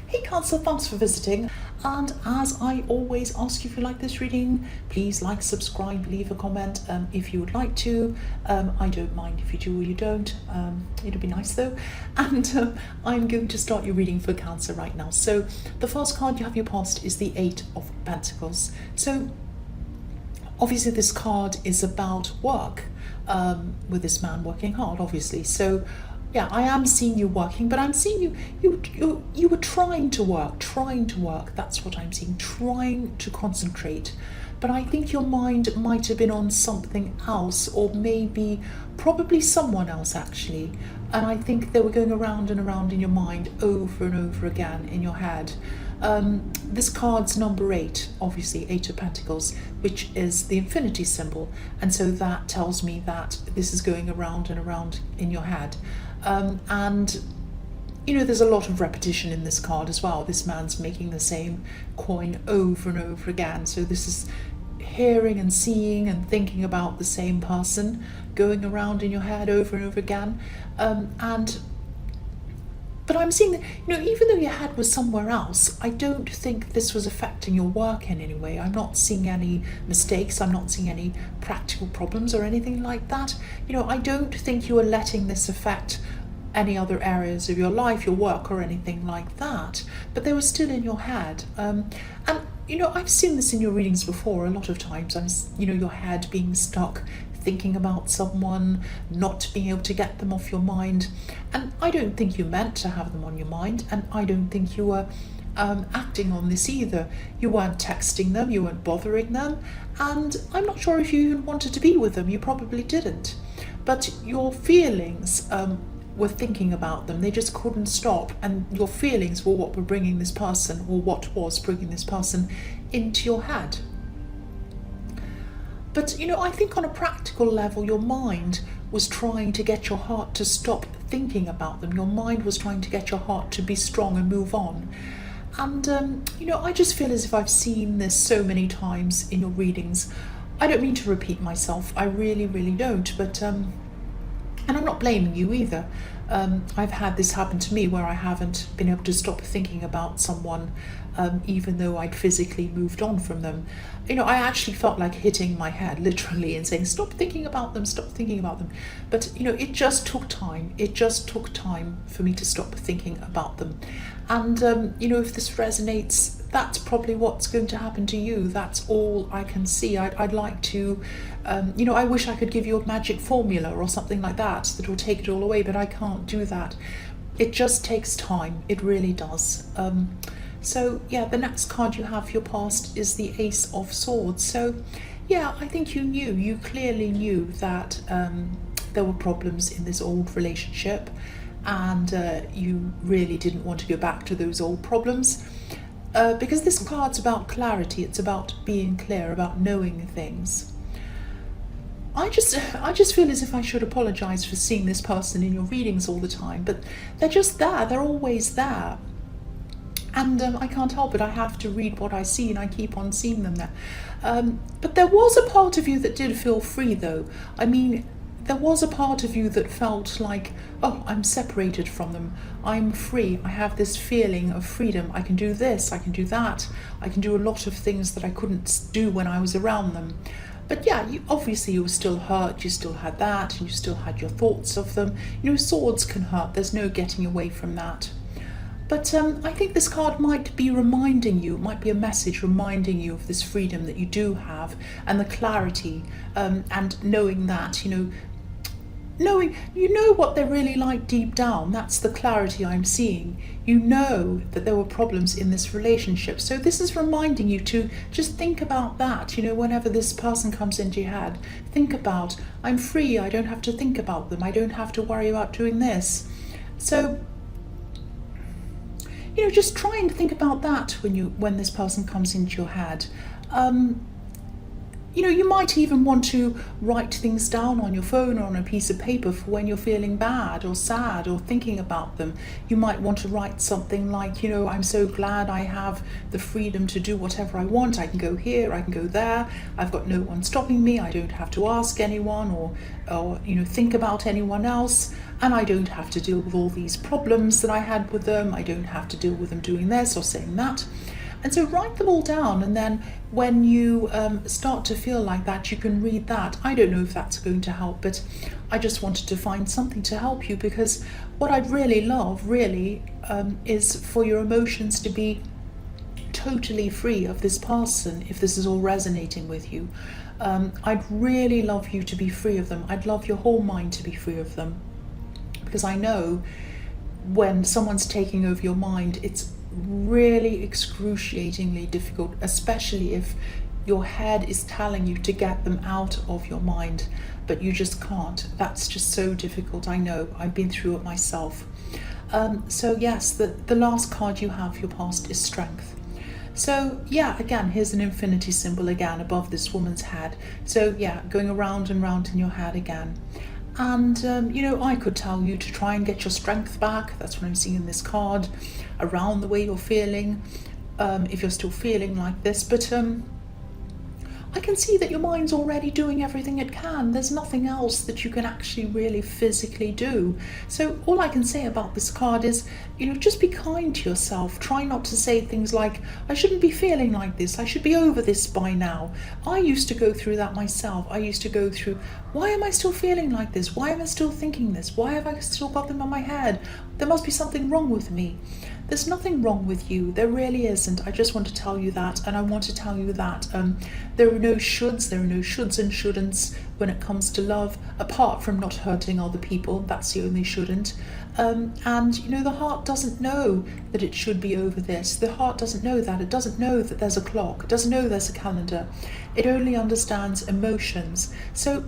Hey Cancer, thanks for visiting. And as I always ask you, if you like this reading, please like, subscribe, leave a comment if you would like to. I don't mind if you do or you don't. It'll be nice though. And I'm going to start your reading for Cancer right now. So the first card you have your past is the Eight of Pentacles. So obviously this card is about work, with this man working hard, obviously. So yeah, I am seeing you working, but I'm seeing you were trying to work. That's what I'm seeing, trying to concentrate. But I think your mind might have been on something else, or maybe probably someone else actually. And I think they were going around and around in your mind over and over again in your head. This card's number 8, obviously 8 of Pentacles, which is the infinity symbol. And so that tells me that this is going around and around in your head. And you know, there's a lot of repetition in this card as well. This man's making the same coin over and over again. So this is hearing and seeing and thinking about the same person going around in your head over and over again. But I'm seeing that, you know, even though your head was somewhere else, I don't think this was affecting your work in any way. I'm not seeing any mistakes. I'm not seeing any practical problems or anything like that. You know, I don't think you are letting this affect any other areas of your life, your work or anything like that. But they were still in your head. And, you know, I've seen this in your readings before a lot of times. You know, your head being stuck, thinking about someone, not being able to get them off your mind. And I don't think you meant to have them on your mind, and I don't think you were acting on this either. You weren't texting them, you weren't bothering them, and I'm not sure if you even wanted to be with them. You probably didn't. But your feelings were thinking about them. They just couldn't stop, and your feelings were what were bringing this person, or what was bringing this person into your head. But, you know, I think on a practical level, your mind was trying to get your heart to stop thinking about them. Your mind was trying to get your heart to be strong and move on. And, you know, I just feel as if I've seen this so many times in your readings. I don't mean to repeat myself. I really, really don't. But, and I'm not blaming you either. I've had this happen to me where I haven't been able to stop thinking about someone, even though I'd physically moved on from them. You know, I actually felt like hitting my head literally and saying, stop thinking about them, stop thinking about them. But, you know, it just took time. It just took time for me to stop thinking about them. And, you know, if this resonates, that's probably what's going to happen to you. That's all I can see. I'd like to, you know, I wish I could give you a magic formula or something like that will take it all away, but I can't do that. It just takes time. It really does. So yeah, the next card you have for your past is the Ace of Swords. So yeah, I think you clearly knew that there were problems in this old relationship, and you really didn't want to go back to those old problems, because this card's about clarity. It's about being clear, about knowing things. I just feel as if I should apologize for seeing this person in your readings all the time, but they're just there. They're always there. And I can't help it. I have to read what I see, and I keep on seeing them there. But there was a part of you that did feel free, though. I mean, there was a part of you that felt like, oh, I'm separated from them. I'm free. I have this feeling of freedom. I can do this. I can do that. I can do a lot of things that I couldn't do when I was around them. But yeah, obviously you were still hurt. You still had that, and you still had your thoughts of them. You know, swords can hurt. There's no getting away from that. But I think this card might be reminding you, it might be a message reminding you of this freedom that you do have, and the clarity, and knowing that, you know what they're really like deep down. That's the clarity I'm seeing. You know that there were problems in this relationship. So this is reminding you to just think about that. You know, whenever this person comes into your head, think about, I'm free. I don't have to think about them. I don't have to worry about doing this. So, you know, just try and think about that when this person comes into your head. You know, you might even want to write things down on your phone or on a piece of paper for when you're feeling bad or sad or thinking about them. You might want to write something like, you know, I'm so glad I have the freedom to do whatever I want. I can go here, I can go there. I've got no one stopping me. I don't have to ask anyone or you know, think about anyone else. and I don't have to deal with all these problems that I had with them. I don't have to deal with them doing this or saying that. And so write them all down, and then when you start to feel like that, you can read that. I don't know if that's going to help, but I just wanted to find something to help you, because what I'd really love, is for your emotions to be totally free of this person, if this is all resonating with you. I'd really love you to be free of them. I'd love your whole mind to be free of them, because I know when someone's taking over your mind, it's really excruciatingly difficult, especially if your head is telling you to get them out of your mind, but you just can't. That's just so difficult. I know, I've been through it myself. So yes, the last card you have, your past, is strength. So yeah, again, here's an infinity symbol again above this woman's head. So yeah, going around and round in your head again. And I could tell you to try and get your strength back. That's what I'm seeing in this card, around the way you're feeling, if you're still feeling like this. But I can see that your mind's already doing everything it can. There's nothing else that you can actually really physically do. So all I can say about this card is, just be kind to yourself. Try not to say things like, I shouldn't be feeling like this. I should be over this by now. I used to go through that myself. I used to go through, why am I still feeling like this? Why am I still thinking this? Why have I still got them on my head? There must be something wrong with me. There's nothing wrong with you. There really isn't. I just want to tell you that, and I want to tell you that there are no shoulds. There are no shoulds and shouldn'ts when it comes to love, apart from not hurting other people. That's the only shouldn't. And the heart doesn't know that it should be over this. The heart doesn't know that. It doesn't know that there's a clock. It doesn't know there's a calendar. It only understands emotions. So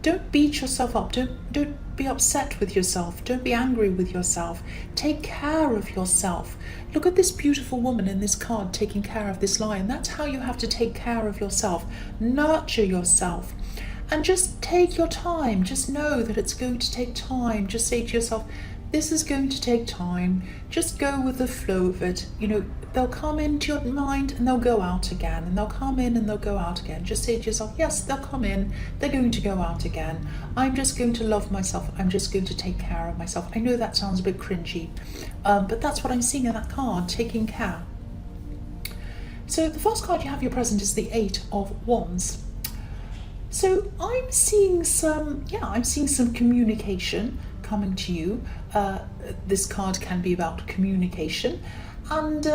don't beat yourself up. Don't be upset with yourself. Don't be angry with yourself. Take care of yourself. Look at this beautiful woman in this card taking care of this lion. That's how you have to take care of yourself. Nurture yourself. And just take your time. Just know that it's going to take time. Just say to yourself, this is going to take time. Just go with the flow of it. They'll come into your mind and they'll go out again, and they'll come in and they'll go out again. Just say to yourself, yes, they'll come in, they're going to go out again. I'm just going to love myself. I'm just going to take care of myself. I know that sounds a bit cringy, but that's what I'm seeing in that card, taking care. So the first card you have your present is the 8 of Wands. So I'm seeing some communication coming to you. This card can be about communication, and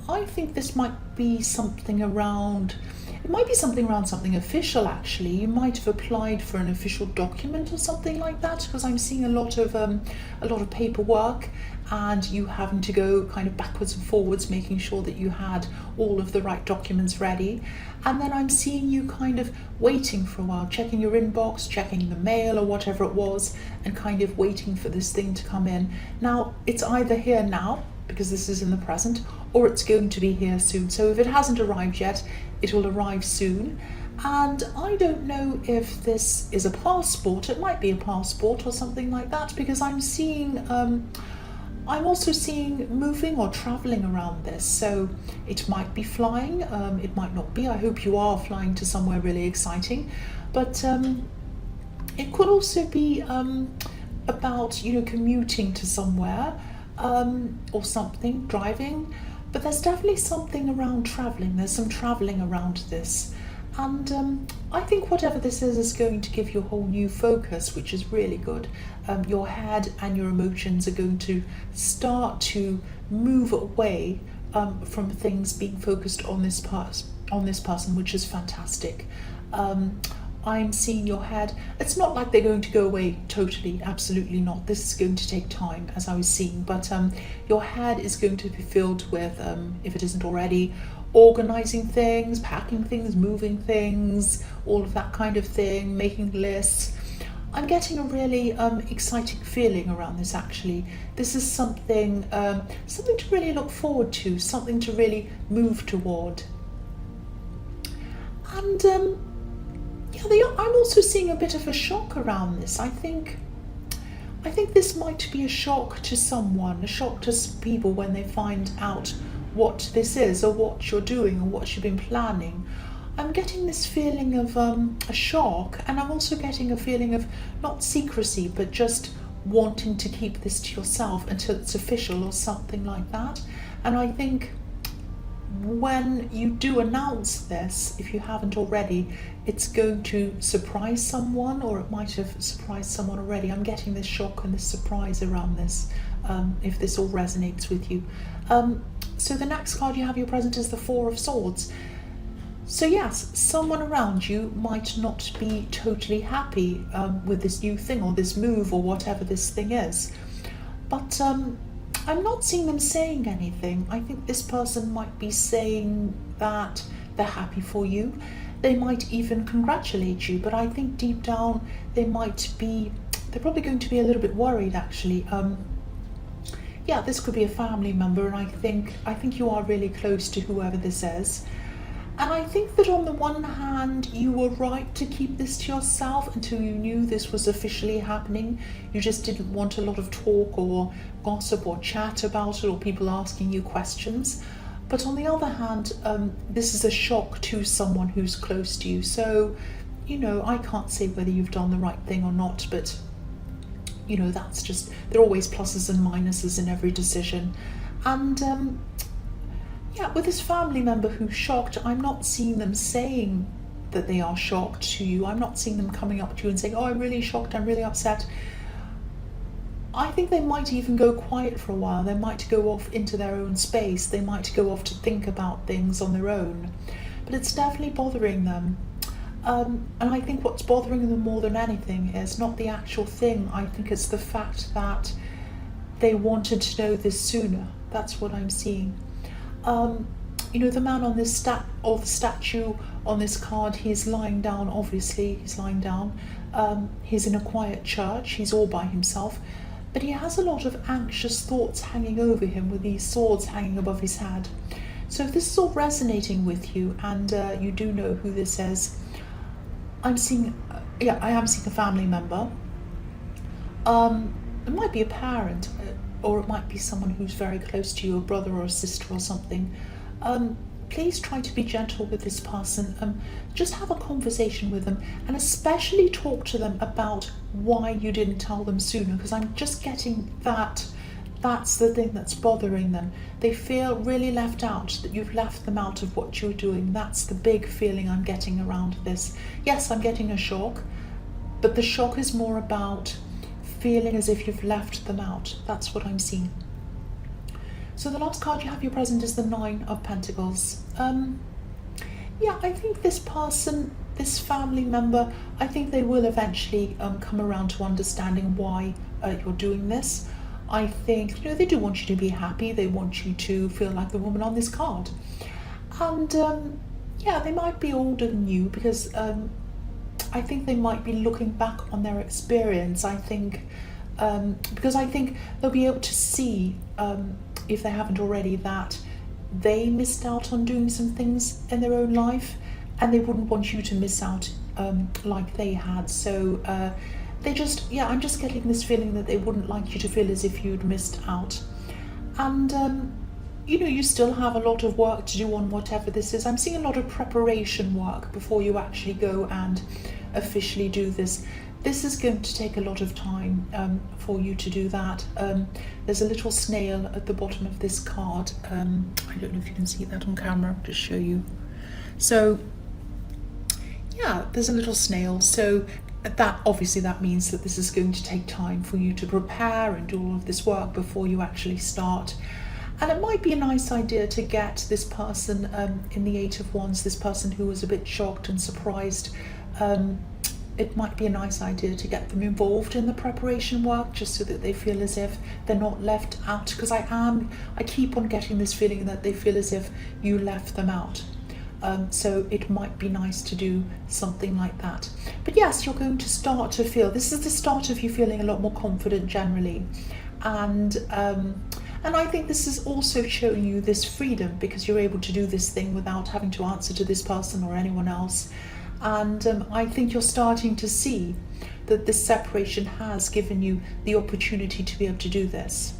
I think this might be something around. It might be something around something official. Actually, you might have applied for an official document or something like that, because I'm seeing a lot of paperwork, and you having to go kind of backwards and forwards, making sure that you had all of the right documents ready. And then I'm seeing you kind of waiting for a while, checking your inbox, checking the mail or whatever it was, and kind of waiting for this thing to come in. Now, it's either here now, because this is in the present, or it's going to be here soon. So if it hasn't arrived yet, it will arrive soon. And I don't know if this is a passport. It might be a passport or something like that, because I'm seeing I'm also seeing moving or traveling around this. So it might be flying, it might not be. I hope you are flying to somewhere really exciting, but it could also be about commuting to somewhere, or something, driving. But there's definitely something around traveling. There's some traveling around this. And I think whatever this is going to give you a whole new focus, which is really good. Your head and your emotions are going to start to move away from things being focused on this person, which is fantastic. I'm seeing your head. It's not like they're going to go away totally, absolutely not. This is going to take time, as I was seeing, but your head is going to be filled with, if it isn't already, organizing things, packing things, moving things, all of that kind of thing, making lists. I'm getting a really exciting feeling around this, actually. This is something to really look forward to, something to really move toward. And I'm also seeing a bit of a shock around this. I think this might be a shock to someone, a shock to some people when they find out what this is, or what you're doing, or what you've been planning. I'm getting this feeling of a shock, and I'm also getting a feeling of not secrecy, but just wanting to keep this to yourself until it's official or something like that. And I think when you do announce this, if you haven't already, it's going to surprise someone, or it might have surprised someone already. I'm getting this shock and this surprise around this, if this all resonates with you. So the next card you have your present is the Four of Swords. So yes, someone around you might not be totally happy with this new thing or this move or whatever this thing is. But I'm not seeing them saying anything. I think this person might be saying that they're happy for you. They might even congratulate you, but I think deep down they're probably going to be a little bit worried actually. Yeah, this could be a family member, and I think you are really close to whoever this is. And I think that on the one hand, you were right to keep this to yourself until you knew this was officially happening. You just didn't want a lot of talk or gossip or chat about it or people asking you questions. But on the other hand, this is a shock to someone who's close to you. So, I can't say whether you've done the right thing or not, but, that's just, there are always pluses and minuses in every decision. And, yeah, with this family member who's shocked, I'm not seeing them saying that they are shocked to you. I'm not seeing them coming up to you and saying, oh, I'm really shocked, I'm really upset. I think they might even go quiet for a while. They might go off into their own space. They might go off to think about things on their own. But it's definitely bothering them. And I think what's bothering them more than anything is not the actual thing. I think it's the fact that they wanted to know this sooner. That's what I'm seeing. The man on this the statue on this card, he's lying down, obviously, he's lying down. He's in a quiet church, he's all by himself, but he has a lot of anxious thoughts hanging over him with these swords hanging above his head. So if this is all resonating with you and you do know who this is, I am seeing a family member. It might be a parent, or it might be someone who's very close to you, a brother or a sister or something. Please try to be gentle with this person. Just have a conversation with them, and especially talk to them about why you didn't tell them sooner, because I'm just getting that's the thing that's bothering them. They feel really left out, that you've left them out of what you're doing. That's the big feeling I'm getting around this. Yes, I'm getting a shock, but the shock is more about feeling as if you've left them out. That's what I'm seeing. So the last card you have your present is the Nine of Pentacles. I think this person, this family member, I think they will eventually come around to understanding why you're doing this. I think they do want you to be happy. They want you to feel like the woman on this card. And they might be older than you, because I think they might be looking back on their experience. I think because I think they'll be able to see, if they haven't already, that they missed out on doing some things in their own life, and they wouldn't want you to miss out like they had. So I'm just getting this feeling that they wouldn't like you to feel as if you'd missed out. And you still have a lot of work to do on whatever this is. I'm seeing a lot of preparation work before you actually go and officially do this. This is going to take a lot of time for you to do that. There's a little snail at the bottom of this card. I don't know if you can see that on camera, I'll just show you. So yeah, there's a little snail. So that means that this is going to take time for you to prepare and do all of this work before you actually start. And it might be a nice idea to get this person in the Eight of Wands, this person who was a bit shocked and surprised. It might be a nice idea to get them involved in the preparation work, just so that they feel as if they're not left out, because I keep on getting this feeling that they feel as if you left them out. So it might be nice to do something like that. But yes, you're going to start to feel, this is the start of you feeling a lot more confident generally. And I think this is also showing you this freedom, because you're able to do this thing without having to answer to this person or anyone else. And I think you're starting to see that this separation has given you the opportunity to be able to do this.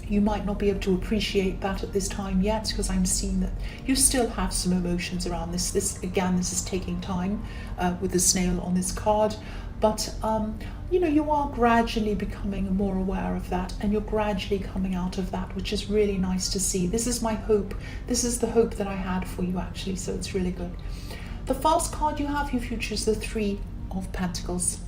You might not be able to appreciate that at this time yet, because I'm seeing that you still have some emotions around this. This is taking time with the snail on this card. but you know, you are gradually becoming more aware of that, and you're gradually coming out of that, which is really nice to see. This is my hope. This is the hope that I had for you, actually, so it's really good. The first card you have, your future, is the Three of Pentacles.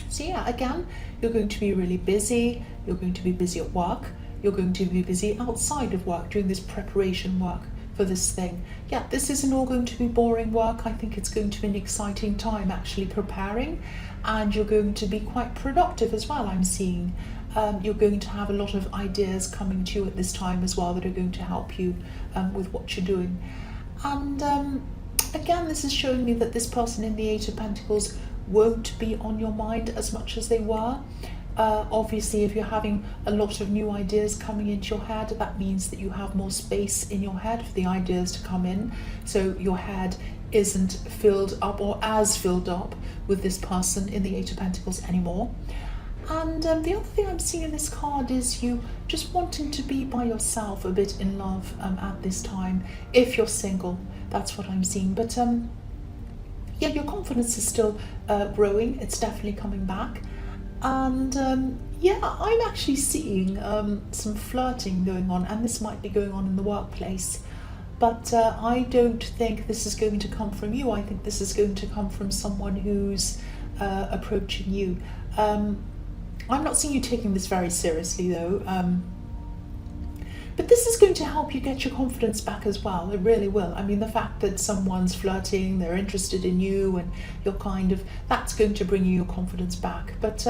So yeah, again, you're going to be really busy. You're going to be busy at work. You're going to be busy outside of work, doing this preparation work for this thing. Yeah, this isn't all going to be boring work. I think it's going to be an exciting time actually preparing, and you're going to be quite productive as well, I'm seeing. You're going to have a lot of ideas coming to you at this time as well that are going to help you with what you're doing. And again, this is showing me that this person in the Eight of Pentacles won't be on your mind as much as they were. Obviously, if you're having a lot of new ideas coming into your head, that means that you have more space in your head for the ideas to come in. So your head isn't filled up or as filled up with this person in the Eight of Pentacles anymore. And the other thing I'm seeing in this card is you just wanting to be by yourself, a bit in love at this time, if you're single. That's what I'm seeing. But yeah, your confidence is still growing. It's definitely coming back. And yeah, I'm actually seeing some flirting going on, and this might be going on in the workplace. But I don't think this is going to come from you. I think this is going to come from someone who's approaching you. I'm not seeing you taking this very seriously though. But this is going to help you get your confidence back as well. It really will. I mean, the fact that someone's flirting, they're interested in you, and you're that's going to bring you your confidence back. But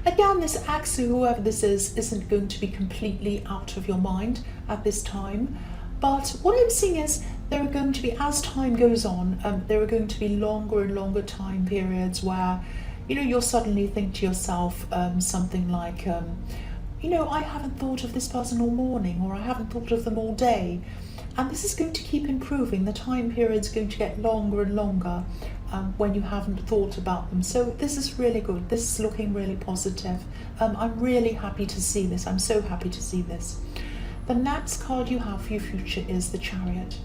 again, this ex, whoever this is, isn't going to be completely out of your mind at this time. But what I'm seeing is there are going to be, as time goes on, there are going to be longer and longer time periods where, you know, you'll suddenly think to yourself something like, you know, I haven't thought of this person all morning, or I haven't thought of them all day. And this is going to keep improving. The time period's going to get longer and longer when you haven't thought about them. So this is really good. This is looking really positive. I'm really happy to see this. I'm so happy to see this. The next card you have for your future is the Chariot.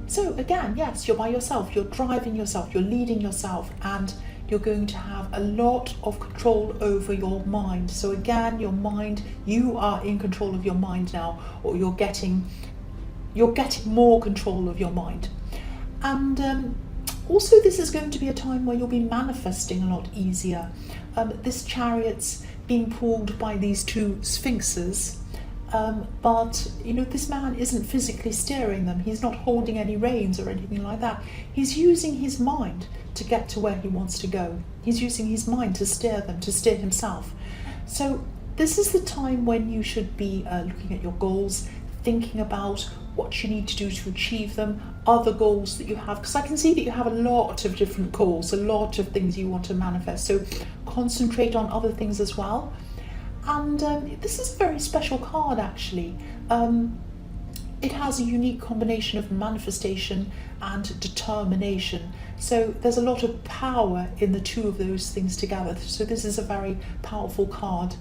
So again, yes, you're by yourself. You're driving yourself. You're leading yourself. And you're going to have a lot of control over your mind. So again, your mind, you are in control of your mind now, or you're getting more control of your mind. And also, this is going to be a time where you'll be manifesting a lot easier. This Chariot's being pulled by these two sphinxes, but you know, this man isn't physically steering them. He's not holding any reins or anything like that. He's using his mind to get to where he wants to go. He's using his mind to steer them, to steer himself. So this is the time when you should be looking at your goals, thinking about what you need to do to achieve them, other goals that you have, because I can see that you have a lot of different goals, a lot of things you want to manifest. So concentrate on other things as well. And this is a very special card, actually. It has a unique combination of manifestation and determination. So there's a lot of power in the two of those things together. So this is a very powerful card.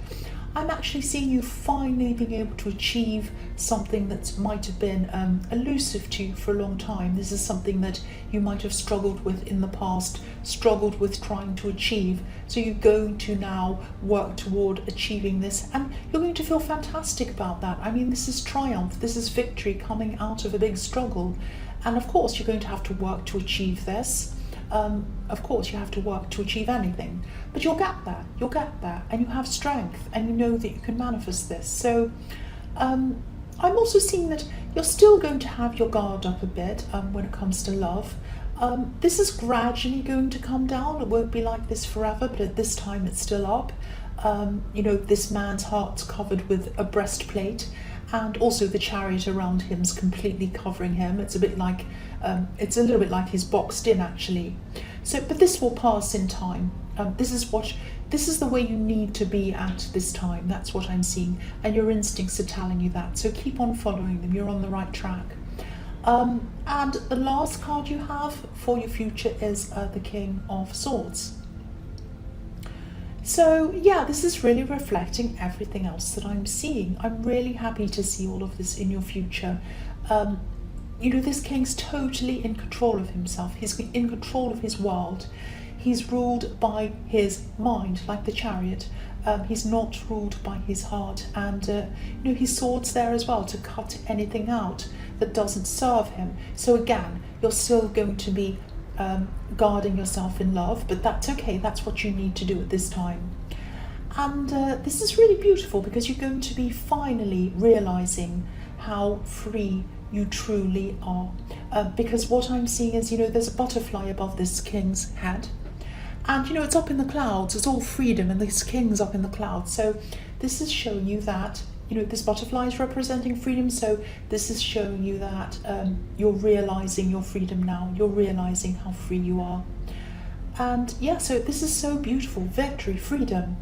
I'm actually seeing you finally being able to achieve something that might have been elusive to you for a long time. This is something that you might have struggled with in the past, struggled with trying to achieve. So you're going to now work toward achieving this, and you're going to feel fantastic about that. I mean, this is triumph, this is victory coming out of a big struggle. And of course, you're going to have to work to achieve this. Of course, you have to work to achieve anything, but you'll get there, and you have strength, and you know that you can manifest this. So I'm also seeing that you're still going to have your guard up a bit when it comes to love. This is gradually going to come down. It won't be like this forever, but at this time it's still up. You know, this man's heart's covered with a breastplate, and also the Chariot around him's completely covering him. It's a bit like, it's a little bit like he's boxed in, actually. So, but this will pass in time. This is the way you need to be at this time. That's what I'm seeing, and your instincts are telling you that. So keep on following them. You're on the right track. And the last card you have for your future is the King of Swords. So yeah, this is really reflecting everything else that I'm seeing. I'm really happy to see all of this in your future. You know, this king's totally in control of himself. He's in control of his world. he's ruled by his mind, like the Chariot. He's not ruled by his heart, and his sword's there as well to cut anything out that doesn't serve him. So again, you're still going to be guarding yourself in love, but that's okay. That's what you need to do at this time. And this is really beautiful because you're going to be finally realizing how free you truly are. Because what I'm seeing is, there's a butterfly above this king's head. And, it's up in the clouds. It's all freedom, and this king's up in the clouds. So this is showing you that, this butterfly is representing freedom. So this is showing you that you're realizing your freedom now. You're realizing how free you are. And yeah, so this is so beautiful. Victory, freedom,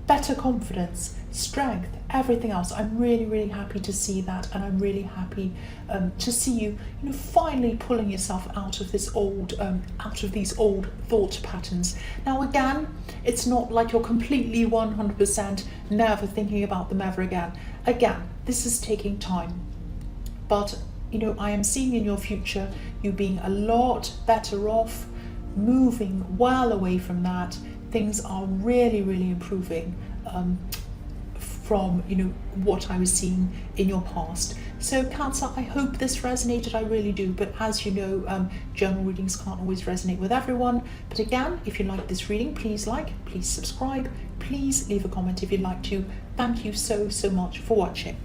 better confidence, strength, everything else. I'm really, really happy to see that, and I'm really happy to see you, finally pulling yourself out of this out of these old thought patterns. Now, again, it's not like you're completely 100% never thinking about them ever again. Again, this is taking time, but I am seeing in your future you being a lot better off, moving well away from that. Things are really, really improving from what I was seeing in your past. So Cancer, I hope this resonated. I really do, but as you know, general readings can't always resonate with everyone. But again, if you like this reading, please subscribe, please leave a comment if you'd like to. Thank you so much for watching.